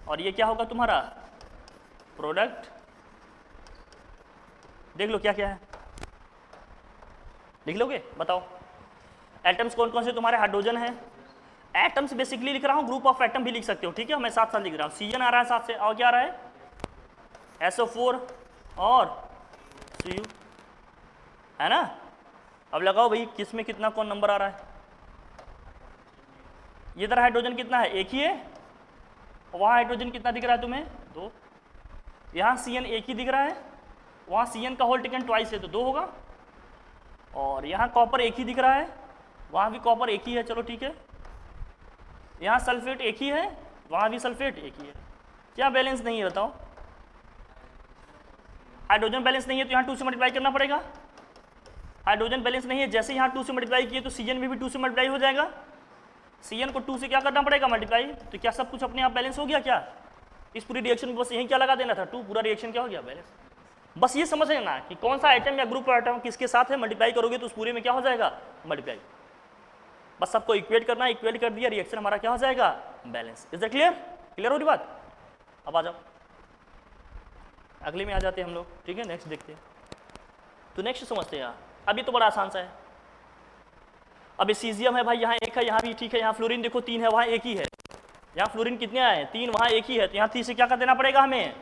और ये क्या होगा तुम्हारा प्रोडक्ट, देख लो क्या क्या है, लिख लोगे बताओ। एटम्स कौन कौन से तुम्हारे, हाइड्रोजन है, एटम्स बेसिकली लिख रहा हूँ, ग्रुप ऑफ एटम भी लिख सकते हो, ठीक है, मैं साथ साथ लिख रहा हूँ। Cn आ रहा है साथ से, और क्या आ रहा है SO4 और Cu, है ना। अब लगाओ भाई किस में कितना कौन नंबर आ रहा है, ये तरह हाइड्रोजन कितना है, 1 ही है, वहाँ हाइड्रोजन कितना दिख रहा है तुम्हें 2, यहाँ Cn 1 ही दिख रहा है, वहाँ Cn का होल टेकन ट्वाइस है तो 2 होगा, और यहाँ कॉपर 1 ही दिख रहा है, वहाँ भी कॉपर 1 ही है, चलो ठीक है। यहाँ सल्फेट 1 ही है, वहाँ भी सल्फेट 1 ही है, क्या बैलेंस नहीं है बताओ, हाइड्रोजन बैलेंस नहीं है, तो यहाँ 2 से मल्टीप्लाई करना पड़ेगा। हाइड्रोजन बैलेंस नहीं है, जैसे यहाँ 2 से मल्टीप्लाई किए तो Cn में भी 2 से मल्टीप्लाई हो जाएगा, Cn को 2 से क्या करना पड़ेगा मल्टीप्लाई, तो क्या सब कुछ अपने आप बैलेंस हो गया क्या, इस पूरी रिएक्शन में बस यही क्या लगा देना था 2, पूरा रिएक्शन क्या हो गया बैलेंस। बस ये समझ लेना कि कौन सा आइटम या ग्रुप आइटम किसके साथ है, मल्टीप्लाई करोगे तो उस पूरे में क्या हो जाएगा, मल्टीप्लाई। बस सबको इक्वेट करना, इक्वेट कर दिया, रिएक्शन हमारा क्या हो जाएगा, balance. Is that clear? Clear हो रही बात? अब आ जाओ अगले में आ जाते हैं हम लोग, ठीक है। नेक्स्ट देखते हैं, तो नेक्स्ट समझते हैं। अभी तो बड़ा आसान सा है। अभी सीजियम है भाई, यहाँ एक है, यहाँ भी ठीक है। यहाँ फ्लोरीन देखो 3 है, वहाँ एक ही है। यहाँ फ्लोरीन कितने आए हैं, 3, वहाँ एक ही है, तो यहाँ 3 से क्या कर देना पड़ेगा हमें,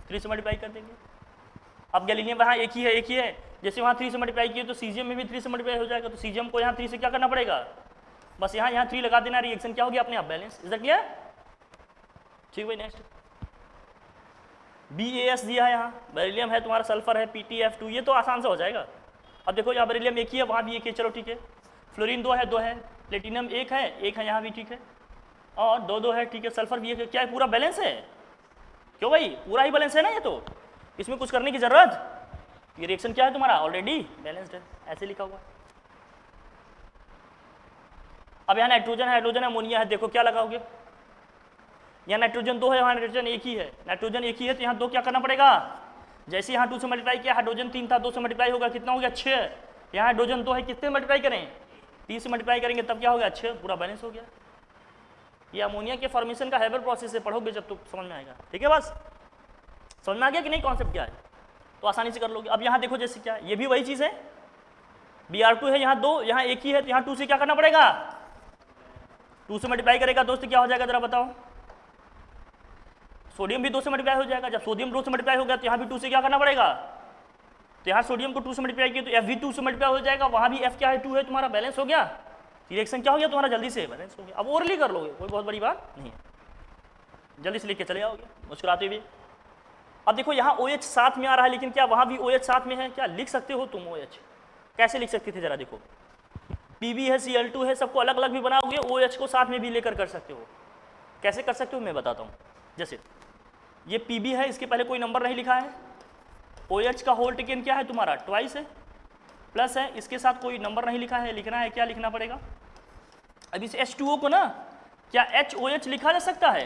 3 से मल्टीप्लाई कर देंगे। अब गैलीलियम वहाँ एक ही है, एक ही है, जैसे वहाँ 3 से मल्टीप्लाई किए तो सीजियम में भी 3 से मल्टीप्लाई हो जाएगा, तो सीजियम को यहाँ 3 से क्या करना पड़ेगा, बस यहाँ 3 लगा देना, रिएक्शन क्या हो गया अपने आप, बैलेंस। Is that clear? ठीक भाई। नेक्स्ट BAS दिया है, यहाँ बेरिलियम है, तुम्हारा सल्फर है, PTF2, ये तो आसान से हो जाएगा। अब देखो यहाँ बेरिलियम एक ही है, वहाँ भी एक है, चलो ठीक है। फ्लोरीन 2 है, 2 है, प्लेटिनम एक है, एक है, यहाँ भी ठीक है, और 2 है, ठीक है। सल्फर भी एक है, क्या है, पूरा बैलेंस है। क्यों भाई, पूरा ही बैलेंस है ना, ये तो इसमें कुछ करने की जरूरत, ये रिएक्शन क्या है तुम्हारा, ऑलरेडी बैलेंस्ड है, ऐसे लिखा हुआ। अब यहाँ नाइट्रोजन है, हाइड्रोजन है, अमोनिया है, देखो क्या लगाओगे, यहाँ नाइट्रोजन 2 है, यहाँ नाइट्रोजन एक ही है, नाइट्रोजन एक ही है, तो यहाँ 2 क्या करना पड़ेगा, जैसे यहाँ 2 से मल्टीप्लाई किया, हाइड्रोजन 3 था, 2 से मल्टीप्लाई होगा, कितना हो गया, 6। यहाँ हाइड्रोजन 2 है, कितने मल्टीप्लाई करें, 3 से मल्टीप्लाई करेंगे, तब क्या हो गया, 6, पूरा बैलेंस हो गया। ये अमोनिया के फॉर्मेशन का हेबर प्रोसेस से पढ़ोगे जब तो समझ में आएगा, ठीक है। बस समझ में आ गया कि नहीं, कॉन्सेप्ट क्या है, तो आसानी से कर लोगे। अब यहाँ देखो जैसे क्या, ये भी वही चीज़ है, Br2 है, यहाँ 2, यहाँ एक ही है, तो यहाँ 2 से क्या करना पड़ेगा, 2 से मल्टीप्लाई करेगा दोस्त, क्या हो जाएगा जरा बताओ, सोडियम भी 2 से मल्टीप्लाई हो जाएगा। जब सोडियम 2 से मल्टीप्लाई हो गया तो यहाँ भी 2 से क्या करना पड़ेगा, तो यहाँ सोडियम को 2 से मल्टीप्लाई किया तो F भी 2 से मल्टीप्लाई हो जाएगा, वहाँ भी F क्या है, 2 है, तुम्हारा बैलेंस हो गया, रिएक्शन क्या हो गया तुम्हारा, जल्दी से बैलेंस हो गया। अब ओरली कर लोगे, कोई बहुत बड़ी बात नहीं है, जल्दी से लिख के चले जाओगे मुस्कुराते हुए। अब देखो यहाँ OH साथ में आ रहा है, लेकिन क्या वहाँ भी OH साथ में है, क्या लिख सकते हो तुम OH, कैसे लिख सकते थे जरा देखो, Pb है, Cl2 है, सबको अलग अलग भी बनाओगे, OH को साथ में भी लेकर कर सकते हो। कैसे कर सकते हो मैं बताता हूँ। जैसे ये Pb है, इसके पहले कोई नंबर नहीं लिखा है, OH का होल टेकन क्या है तुम्हारा, ट्वाइस है, प्लस है, इसके साथ कोई नंबर नहीं लिखा है, लिखना है क्या लिखना पड़ेगा। अब इस H2O को ना क्या HOH लिखा जा सकता है,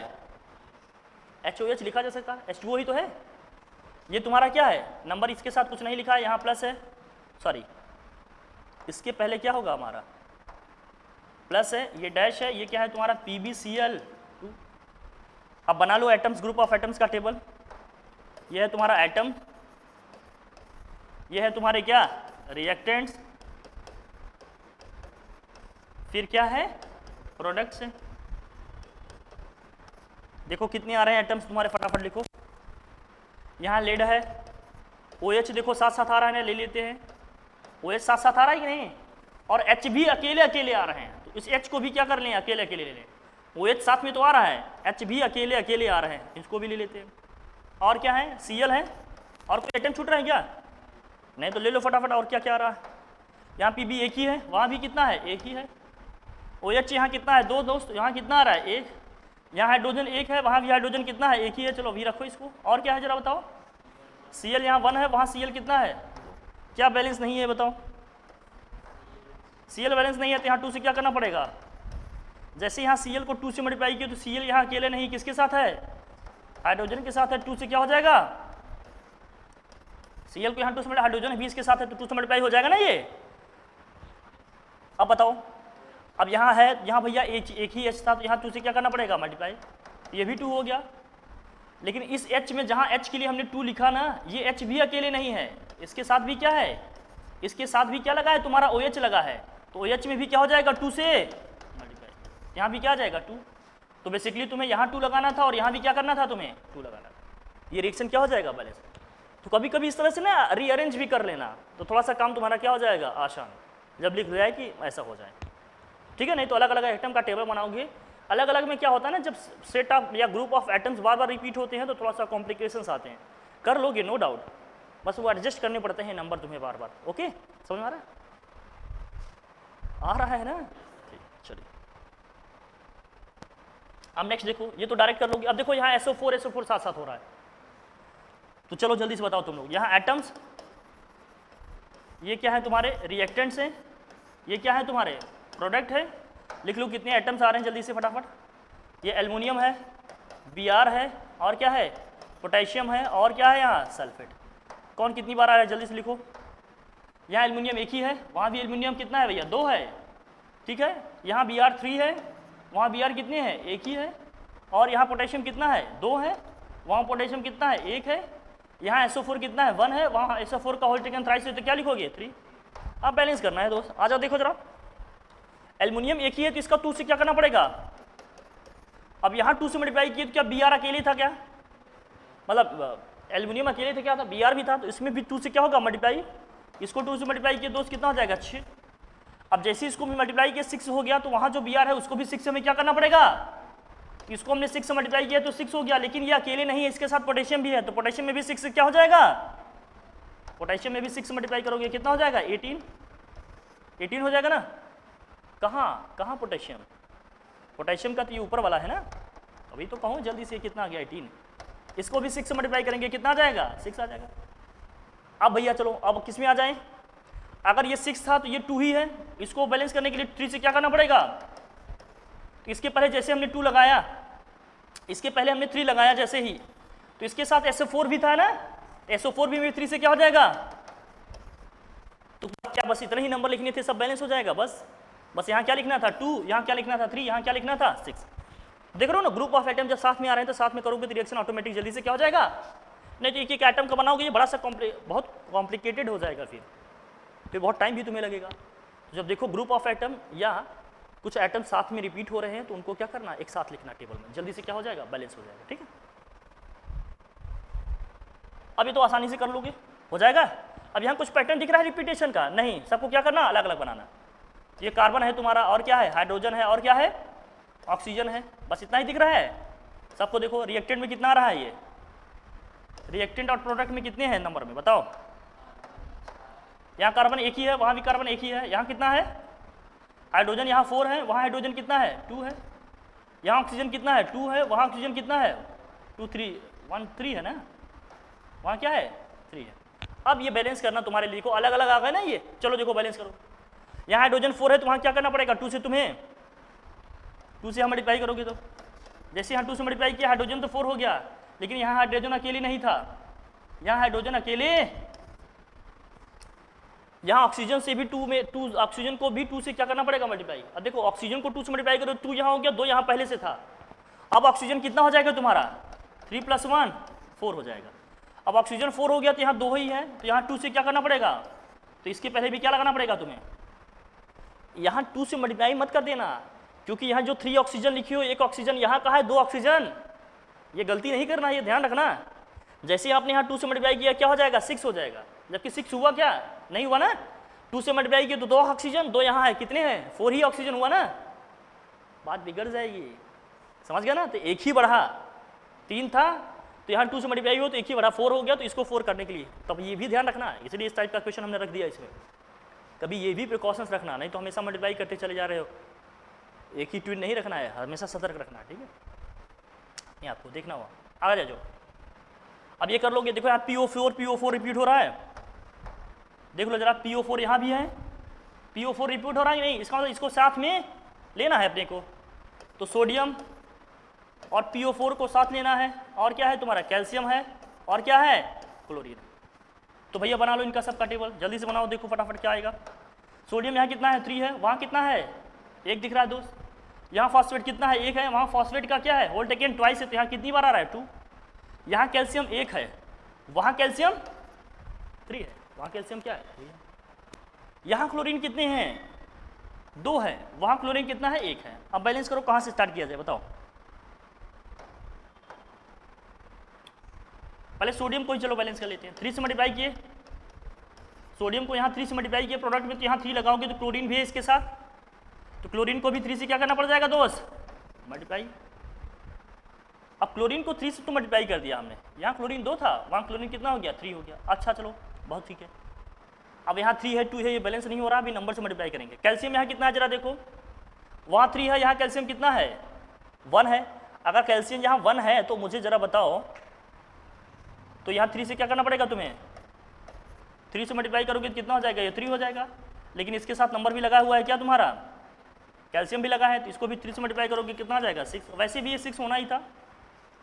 HOH लिखा जा सकता है, H2O ही तो है। ये तुम्हारा क्या है नंबर, इसके साथ कुछ नहीं लिखा है, यहाँ प्लस है, सॉरी इसके पहले क्या होगा हमारा प्लस है, ये डैश है, ये क्या है तुम्हारा PbCl2। अब बना लो एटम्स, ग्रुप ऑफ एटम्स का टेबल, ये है तुम्हारा एटम, ये है तुम्हारे क्या रिएक्टेंट्स, फिर क्या है प्रोडक्ट्स है। देखो कितने आ रहे हैं एटम्स तुम्हारे, फटाफट लिखो। यहाँ लेड है, OH देखो साथ साथ आ रहा है ना, ले लेते हैं, OH साथ साथ आ रहा है कि नहीं, और H भी अकेले अकेले आ रहे हैं, तो इस H को भी क्या कर लें, अकेले अकेले ले लें। OH साथ में तो आ रहा है, H भी अकेले अकेले आ रहे हैं, इसको भी ले लेते हैं। और क्या है, Cl है, और कोई एटम छूट रहा है क्या, नहीं तो ले लो फटाफट। और क्या क्या आ रहा है, यहाँ Pb एक ही है, वहाँ भी कितना है, एक ही है। OH यहाँ कितना है, 2 दोस्त, यहाँ कितना आ रहा है, 1, यहाँ हाइड्रोजन 1 है, वहाँ भी हाइड्रोजन कितना है, एक ही है, चलो अभी रखो इसको। और क्या है जरा बताओ, Cl यहाँ 1 है, वहाँ Cl कितना है, क्या बैलेंस नहीं है बताओ, Cl बैलेंस नहीं है, तो यहाँ 2 से क्या करना पड़ेगा, जैसे यहाँ Cl को 2 से मल्टीप्लाई किया तो Cl यहाँ अकेले नहीं, किसके साथ है, हाइड्रोजन के साथ है, 2 से क्या हो जाएगा, Cl को यहाँ 2 से मल्टीप्लाई, हाइड्रोजन 20 के साथ है, तो 2 से मल्टीप्लाई हो जाएगा ना ये। अब बताओ, अब यहाँ है, यहाँ भैया एक ही H था, तो यहाँ 2 से क्या करना पड़ेगा, मल्टीप्लाई, ये भी 2 हो गया। लेकिन इस H में जहाँ H के लिए हमने 2 लिखा ना, ये H भी अकेले नहीं है, इसके साथ भी क्या है, इसके साथ भी क्या लगा है तुम्हारा, OH लगा है, तो OH में भी क्या हो जाएगा, 2 से मल्टीप्लाई, यहाँ भी क्या आ जाएगा 2। तो बेसिकली तुम्हें यहाँ 2 लगाना था और यहाँ भी क्या करना था, तुम्हें 2 लगाना था, ये रिएक्शन क्या हो जाएगा, बैलेंस। तो कभी कभी इस तरह से ना रीअरेंज भी कर लेना, तो थोड़ा सा काम तुम्हारा क्या हो जाएगा, आसान, जब लिख जाए कि ऐसा हो जाए, ठीक है। नहीं तो अलग अलग एटम का टेबल बनाओगे, अलग अलग में क्या होता है ना, जब सेट ऑफ या group of atoms bar bar repeat होते हैं तो थोड़ा सा कॉम्प्लिकेशंस आते हैं, कर लोगे नो डाउट, बस वो एडजस्ट करने पड़ते हैं नंबर तुम्हें बार बार। ओके, समझ में आ रहा है ना, ठीक, चलिए अब नेक्स्ट देखो, ये तो डायरेक्ट कर लोगे। अब देखो यहाँ SO4 साथ साथ हो रहा है, तो चलो जल्दी से बताओ तुम लोग, यहाँ एटम्स, ये क्या है तुम्हारे रिएक्टेंट्स हैं, ये क्या है तुम्हारे प्रोडक्ट है, लिख लो कितने एटम्स आ रहे हैं जल्दी से फटाफट। ये एल्युमिनियम है, Br है, और क्या है पोटेशियम है, और क्या है यहाँ सल्फेट। कौन कितनी बार आ रहा है जल्दी से लिखो। यहाँ एल्युमिनियम एक ही है, वहाँ भी एल्युमिनियम कितना है भैया, 2 है, ठीक है। यहाँ Br 3 है, वहाँ Br कितने हैं, एक ही है। और यहाँ पोटेशियम कितना है, 2 है, वहाँ पोटेशियम कितना है, 1 है। यहाँ SO4 कितना है, 1 है, वहाँ SO4 का होल टेकन थ्राइस है, तो क्या लिखोगे, 3। अब बैलेंस करना है दोस्त, आ जाओ देखो जरा। एल्युमिनियम एक ही है तो इसका 2 से क्या करना पड़ेगा। अब यहाँ 2 से मल्टीप्लाई किए तो क्या Br अकेले था क्या, मतलब एल्युमिनियम अकेले थे क्या था, Br भी था, तो इसमें भी 2 से क्या होगा मल्टीप्लाई। इसको 2 से मल्टीप्लाई किए दोस्त कितना हो जाएगा, 6। अब जैसे इसको भी मल्टीप्लाई किया 6 हो गया, तो वहाँ जो Br है उसको भी 6 से हमें क्या करना पड़ेगा। इसको हमने 6 से मल्टीप्लाई किया तो 6 हो गया, लेकिन ये अकेले नहीं है, इसके साथ पोटेशियम भी है, तो पोटेशियम में भी 6 से क्या हो जाएगा, पोटेशियम में भी 6 से मल्टीप्लाई करोगे कितना हो जाएगा, 18 हो जाएगा ना। कहाँ पोटेशियम, पोटेशियम का तो ये ऊपर वाला है ना, अभी तो कहूँ जल्दी से कितना आ गया, 18। इसको भी 6 से मल्टीप्लाई करेंगे कितना आ जाएगा, 6 आ जाएगा। अब भैया चलो अब किस में आ जाएं, अगर ये 6 था तो ये 2 ही है, इसको बैलेंस करने के लिए 3 से क्या करना पड़ेगा। इसके पहले जैसे हमने 2 लगाया, इसके पहले हमने 3 लगाया जैसे ही, तो इसके साथ SO4 भी था ना, SO4 भी 3 से क्या हो जाएगा। तो क्या बस इतने ही नंबर लिखने थे, सब बैलेंस हो जाएगा। बस यहाँ क्या लिखना था, 2, यहाँ क्या लिखना था, 3, यहाँ क्या लिखना था, 6। देख रहे हो ना, ग्रुप ऑफ एटम जब साथ में आ रहे हैं तो साथ में करोगे तो रिएक्शन ऑटोमेटिक जल्दी से क्या हो जाएगा। नहीं तो एक एटम का बनाओगे ये बड़ा सा बहुत कॉम्प्लिकेटेड हो जाएगा, फिर बहुत टाइम भी तुम्हें लगेगा। तो जब देखो ग्रुप ऑफ एटम या कुछ एटम साथ में रिपीट हो रहे हैं तो उनको क्या करना, एक साथ लिखना टेबल में, जल्दी से क्या हो जाएगा, बैलेंस हो जाएगा, ठीक है। अब ये तो आसानी से कर लोगे, हो जाएगा। अब यहाँ कुछ पैटर्न दिख रहा है रिपीटेशन का, नहीं, सबको क्या करना, अलग अलग बनाना। ये कार्बन है तुम्हारा, और क्या है, हाइड्रोजन है, और क्या है, ऑक्सीजन है, बस इतना ही दिख रहा है सबको। देखो रिएक्टेंट में कितना आ रहा है, ये रिएक्टेंट और प्रोडक्ट में कितने हैं नंबर में, बताओ। यहाँ कार्बन एक ही है, वहाँ भी कार्बन एक ही है, यहाँ कितना है, हाइड्रोजन यहाँ 4 है, वहाँ हाइड्रोजन कितना है, 2 है। यहाँ ऑक्सीजन कितना है, 2 है, वहाँ ऑक्सीजन कितना है, 2 3 1 3 है ना, वहाँ क्या है, 3 है। अब ये बैलेंस करना तुम्हारे लिए, को अलग अलग आ गए ना ये, चलो देखो बैलेंस करो। यहाँ हाइड्रोजन 4 है तो वहाँ क्या करना पड़ेगा, 2 से तुम्हें 2 से हम मल्टीप्लाई करोगे तो जैसे यहाँ 2 से मल्टीप्लाई किया, हाइड्रोजन तो 4 हो गया, लेकिन यहाँ हाइड्रोजन अकेले नहीं था, यहाँ हाइड्रोजन अकेले, यहाँ ऑक्सीजन से भी 2 में 2, ऑक्सीजन को भी 2 से क्या करना पड़ेगा मल्टीप्लाई। अब देखो ऑक्सीजन को 2 से मल्टीप्लाई करो, 2 यहाँ हो गया, 2 यहाँ पहले से था। अब ऑक्सीजन कितना हो जाएगा तुम्हारा, 3 + 1 4 हो जाएगा। अब ऑक्सीजन 4 हो गया तो यहाँ 2 ही है, तो यहाँ 2 से क्या करना पड़ेगा, तो इसके पहले भी क्या लगाना पड़ेगा तुम्हें, यहाँ 2 से मल्टीप्लाई मत कर देना, क्योंकि यहाँ जो 3 ऑक्सीजन लिखी हो, 1 ऑक्सीजन, यहाँ कहा है 2 ऑक्सीजन, ये गलती नहीं करना, ये ध्यान रखना। जैसे आपने यहाँ 2 से मल्टीप्लाई किया क्या हो जाएगा, 6 हो जाएगा, जबकि 6 हुआ क्या, नहीं हुआ ना। 2 से मल्टीप्लाई किया तो 2 ऑक्सीजन, 2 यहाँ है, कितने हैं, 4 ही ऑक्सीजन हुआ ना, बात बिगड़ जाएगी, समझ गया ना। तो एक ही बढ़ा, 3 था तो यहाँ 2 से मल्टीप्लाई हो तो एक ही बढ़ा, 4 हो गया, तो इसको 4 करने के लिए, तब ये भी ध्यान रखना, इसलिए इस टाइप का क्वेश्चन हमने रख दिया इसमें। कभी ये भी प्रिकॉशंस रखना, नहीं तो हमेशा मल्टीप्लाई करते चले जा रहे हो, एक ही ट्विन नहीं रखना है, हमेशा सतर्क रखना है, ठीक है। ये आपको देखना हुआ, आगे जाओ। अब ये कर लोगे, देखो यहाँ PO4 रिपीट हो रहा है, देख लो जरा, PO4 यहाँ भी है, PO4 रिपीट हो रहा है नहीं, इसका मतलब इसको साथ में लेना है अपने को, तो सोडियम और PO4 को साथ लेना है, और क्या है तुम्हारा, कैल्शियम है, और क्या है, क्लोरीन। तो भैया बना लो इनका सबका टेबल, जल्दी से बनाओ, देखो फटाफट क्या आएगा। सोडियम यहाँ कितना है, 3 है, वहाँ कितना है, 1 दिख रहा है दोस्त। यहाँ फॉस्फेट कितना है, 1 है, वहाँ फॉस्फेट का क्या है, होल टेकन ट्वाइस है, तो यहाँ कितनी बार आ रहा है, 2। यहाँ कैल्शियम 1 है, वहाँ कैल्शियम 3 है, वहाँ कैल्शियम क्या है, 3 है। यहाँ क्लोरीन कितने हैं, 2 है, वहाँ क्लोरीन कितना है, 1 है। अब बैलेंस करो, कहाँ से स्टार्ट किया जाए बताओ। पहले सोडियम को ही चलो बैलेंस कर लेते हैं, 3 से मल्टीप्लाई किए, सोडियम को यहाँ 3 से मल्टीप्लाई किए, प्रोडक्ट में तो यहाँ 3 लगाओगे तो क्लोरीन भी है इसके साथ, तो क्लोरीन को भी 3 से क्या करना पड़ जाएगा दोस्त, मल्टीप्लाई। अब क्लोरीन को 3 से तो मल्टीप्लाई कर दिया हमने, यहाँ क्लोरीन 2 था, वहाँ क्लोरीन कितना हो गया, 3 हो गया। अच्छा चलो बहुत ठीक है। अब यहाँ 3 है, 2 है, ये बैलेंस नहीं हो रहा, अभी नंबर से मल्टीप्लाई करेंगे। कैल्शियम यहाँ कितना है जरा देखो, वहाँ 3 है, यहाँ कैल्शियम कितना है, 1 है। अगर कैल्शियम यहाँ 1 है तो मुझे जरा बताओ, तो यहाँ 3 से क्या करना पड़ेगा तुम्हें, 3 से मल्टीप्लाई करोगे तो कितना हो जाएगा, ये 3 हो जाएगा। लेकिन इसके साथ नंबर भी लगा हुआ है क्या तुम्हारा, कैल्शियम भी लगा है, तो इसको भी 3 से मल्टीप्लाई करोगे कितना आ जाएगा, 6। वैसे भी ये 6 होना ही था,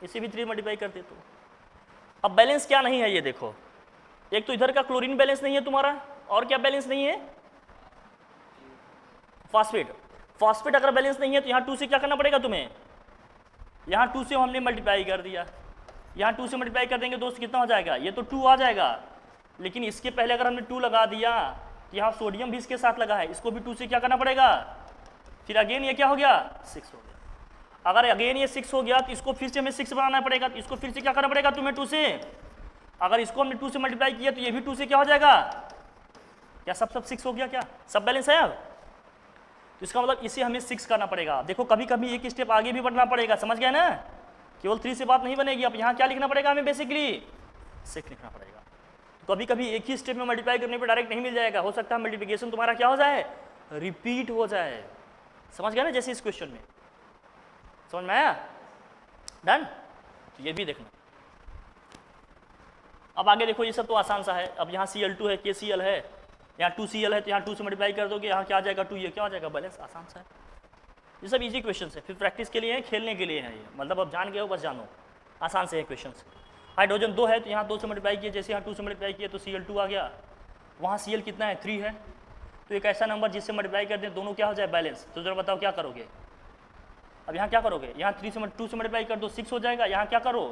इसे भी 3 मल्टीप्लाई करते तो। अब बैलेंस क्या नहीं है ये देखो, एक तो इधर का क्लोरीन बैलेंस नहीं है तुम्हारा, और क्या बैलेंस नहीं है, फॉस्फेट। फॉस्फेट अगर बैलेंस नहीं है तो यहाँ 2 से क्या करना पड़ेगा तुम्हें, यहाँ 2 से हमने मल्टीप्लाई कर दिया, यहाँ 2 से मल्टीप्लाई कर देंगे दोस्त कितना हो जाएगा, ये तो 2 आ जाएगा, लेकिन इसके पहले अगर हमने 2 लगा दिया तो यहाँ सोडियम भी इसके साथ लगा है, इसको भी 2 से क्या करना पड़ेगा, फिर अगेन ये क्या हो गया 6 हो गया। अगर अगेन ये 6 हो गया तो इसको फिर से हमें 6 बनाना पड़ेगा, तो इसको फिर से क्या करना पड़ेगा तुम्हें 2 से, अगर इसको हमने 2 से मल्टीप्लाई किया तो ये भी 2 से क्या हो जाएगा, क्या सब 6 हो गया, क्या सब बैलेंस है अब, तो इसका मतलब इसे हमें 6 करना पड़ेगा। देखो कभी कभी एक स्टेप आगे भी बढ़ना पड़ेगा, समझ गए ना, केवल 3 से बात नहीं बनेगी। अब यहाँ क्या लिखना पड़ेगा हमें, बेसिकली 6 लिखना पड़ेगा। तो कभी कभी एक ही स्टेप में मल्टीप्लाई करने पे डायरेक्ट नहीं मिल जाएगा, हो सकता है मल्टीप्लिकेशन तुम्हारा क्या हो जाए, रिपीट हो जाए, समझ गए ना, जैसे इस क्वेश्चन में, समझ में आया, डन। तो ये भी देखना। अब आगे देखो, ये सब तो आसान सा है। अब यहाँ Cl2 है, KCl है, यहाँ 2Cl है, तो यहाँ 2 से मल्टीप्लाई कर दोगे, यहाँ क्या आ जाएगा 2, ये क्या हो जाएगा बैलेंस, आसान सा है। ये सब इजी क्वेश्चन है, फिर प्रैक्टिस के लिए है, खेलने के लिए है ये, मतलब अब जान गए हो बस जानो, आसान से है क्वेश्चन। हाइड्रोजन 2 है तो यहाँ 2 से मल्टीप्लाई किए, जैसे यहाँ 2 से मल्टीप्लाई किए तो Cl2 आ गया, वहाँ Cl कितना है 3 है, तो एक ऐसा नंबर जिससे मल्टीप्लाई कर दें दोनों क्या हो जाए बैलेंस। तो जरा बताओ क्या करोगे, अब यहाँ क्या करोगे, यहाँ 2 से मल्टीप्लाई कर दो 6 हो जाएगा, यहाँ क्या करो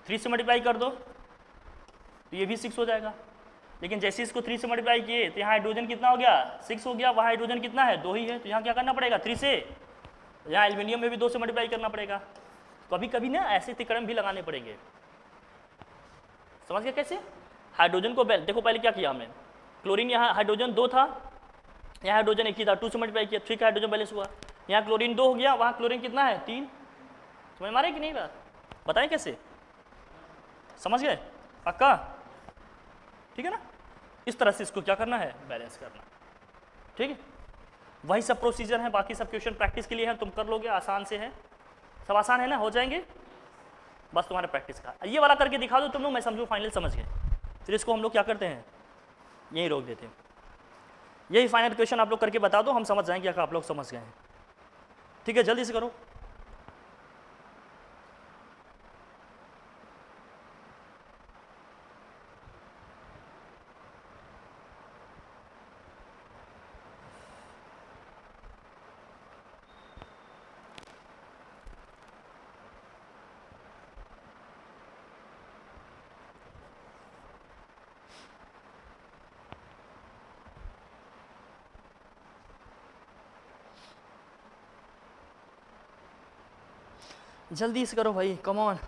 3 से मल्टीप्लाई कर दो तो ये भी 6 हो जाएगा। लेकिन जैसे इसको 3 से मल्टीप्लाई किए तो यहाँ हाइड्रोजन कितना हो गया 6 हो गया, वहाँ हाइड्रोजन कितना है 2 ही है, तो यहाँ क्या करना पड़ेगा 3 से, यहाँ एल्यूमिनियम में भी 2 से मल्टीप्लाई करना पड़ेगा। कभी कभी ना ऐसे तिकड़म भी लगाने पड़ेंगे, समझ गया कैसे। हाइड्रोजन को देखो पहले क्या किया हमने, क्लोरीन यहाँ हाइड्रोजन 2 था, यहाँ हाइड्रोजन 1 ही था, 2 से मल्टीप्लाई किया, 3 का हाइड्रोजन बैलेंस हुआ। यहाँ क्लोरीन 2 हो गया, वहाँ क्लोरीन कितना है 3, समझ मारे कि नहीं बात, बताएं कैसे, समझ गए पक्का, ठीक है ना। इस तरह से इसको क्या करना है बैलेंस करना, ठीक है। वही सब प्रोसीजर है, बाकी सब क्वेश्चन प्रैक्टिस के लिए है, तुम कर लोगे, आसान से है, सब आसान है ना, हो जाएंगे, बस तुम्हारे प्रैक्टिस का। ये वाला करके दिखा दो तुम लोग, मैं समझूँ फाइनल समझ गए, फिर इसको हम लोग क्या करते हैं यही रोक देते हैं। यही फाइनल क्वेश्चन आप लोग करके बता दो, हम समझ जाएंगे, आप लोग समझ गए हैं, ठीक है, जल्दी से करो। जल्दी से करो भाई, कम ऑन।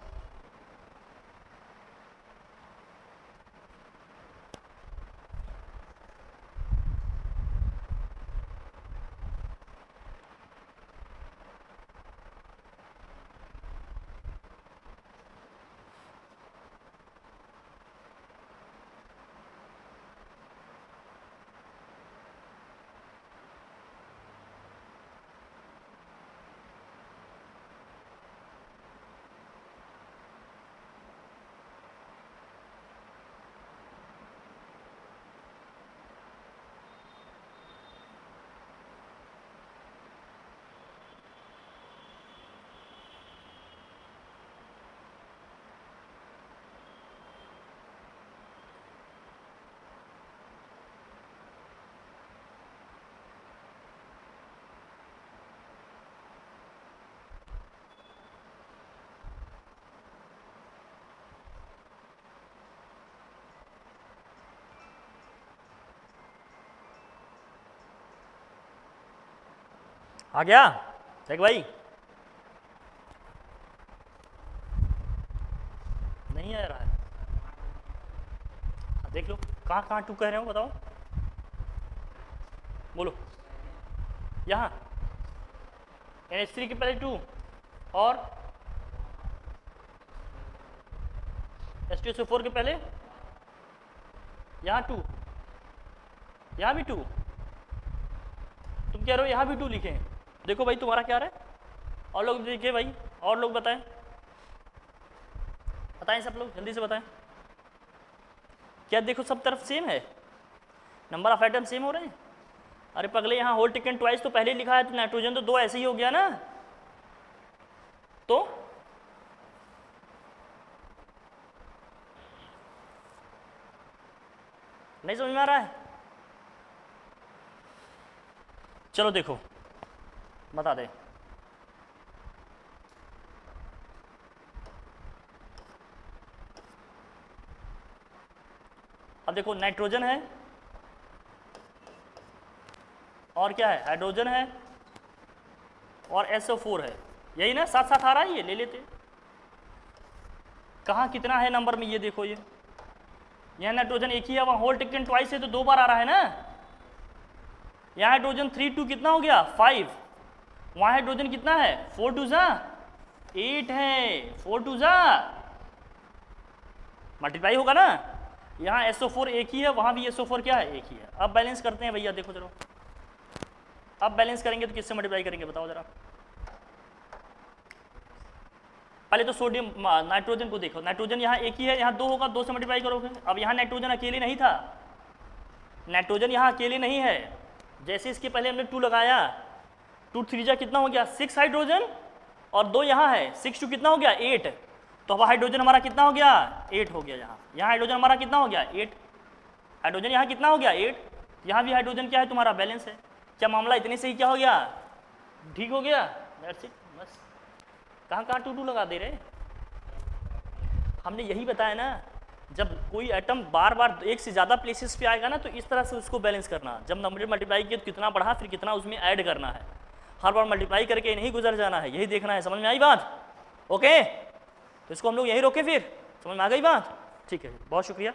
आ गया देख भाई, नहीं आ रहा है, देख लो कहाँ कहाँ 2 कह रहे हो बताओ, बोलो। यहाँ NH3 के पहले 2 और H2SO4 के पहले यहाँ 2, यहाँ भी 2, तुम कह रहे हो यहाँ भी 2 लिखें, देखो भाई तुम्हारा क्या रहा है, और लोग लिखे भाई, और लोग बताएं, बताएं सब लोग जल्दी से बताएं, क्या देखो सब तरफ सेम है, नंबर ऑफ आइटम सेम हो रहे हैं। अरे पगले यहाँ होल टेकन ट्वाइस तो पहले लिखा है, तो नाइट्रोजन तो 2 ऐसे ही हो गया ना, तो नहीं समझ में आ रहा है? चलो देखो बता दे। अब देखो नाइट्रोजन है और क्या है, हाइड्रोजन है और SO4 है, यही ना, साथ साथ आ रहा है, ये ले लेते। कहाँ कितना है नंबर में, ये देखो, ये यहाँ नाइट्रोजन एक ही है, वहाँ होल टेकन ट्वाइस है तो 2 बार आ रहा है ना। यहाँ हाइड्रोजन 3 2 कितना हो गया 5, वहाँ हाइड्रोजन कितना है 4 2 जा 8 है, 4 2 जा मल्टीप्लाई होगा ना। यहाँ SO4 एक ही है, वहाँ भी SO4 क्या है, एक ही है। अब बैलेंस करते हैं भैया, देखो जरा, अब बैलेंस करेंगे तो किससे मल्टीप्लाई करेंगे बताओ जरा। पहले तो सोडियम नाइट्रोजन को देखो, नाइट्रोजन यहाँ एक ही है, यहाँ 2 होगा, 2 से मल्टीप्लाई करोगे। अब यहाँ नाइट्रोजन अकेले नहीं था, नाइट्रोजन यहाँ अकेले नहीं है, जैसे इसके पहले हमने 2 लगाया, 2 3 जा कितना हो गया 6 हाइड्रोजन और 2 यहाँ है, 6 2 कितना हो गया 8, तो अब हाइड्रोजन हमारा कितना हो गया 8 हो गया। यहाँ हाइड्रोजन हमारा कितना हो गया 8, हाइड्रोजन यहाँ कितना हो गया 8, यहाँ भी हाइड्रोजन क्या है तुम्हारा बैलेंस है। क्या मामला इतने से ही क्या हो गया, ठीक हो गया, दैट्स इट बस। कहाँ 2 2 लगा दे रहे, हमने यही बताया ना, जब कोई एटम बार बार एक से ज़्यादा प्लेसेस पे आएगा ना तो इस तरह से उसको बैलेंस करना। जब नंबर मल्टीप्लाई किया तो कितना बढ़ा, फिर कितना उसमें ऐड करना है, हर बार मल्टीप्लाई करके नहीं गुजर जाना है, यही देखना है। समझ में आई बात? ओके, तो इसको हम लोग यही रोके, फिर समझ में आ गई बात? ठीक है, बहुत शुक्रिया।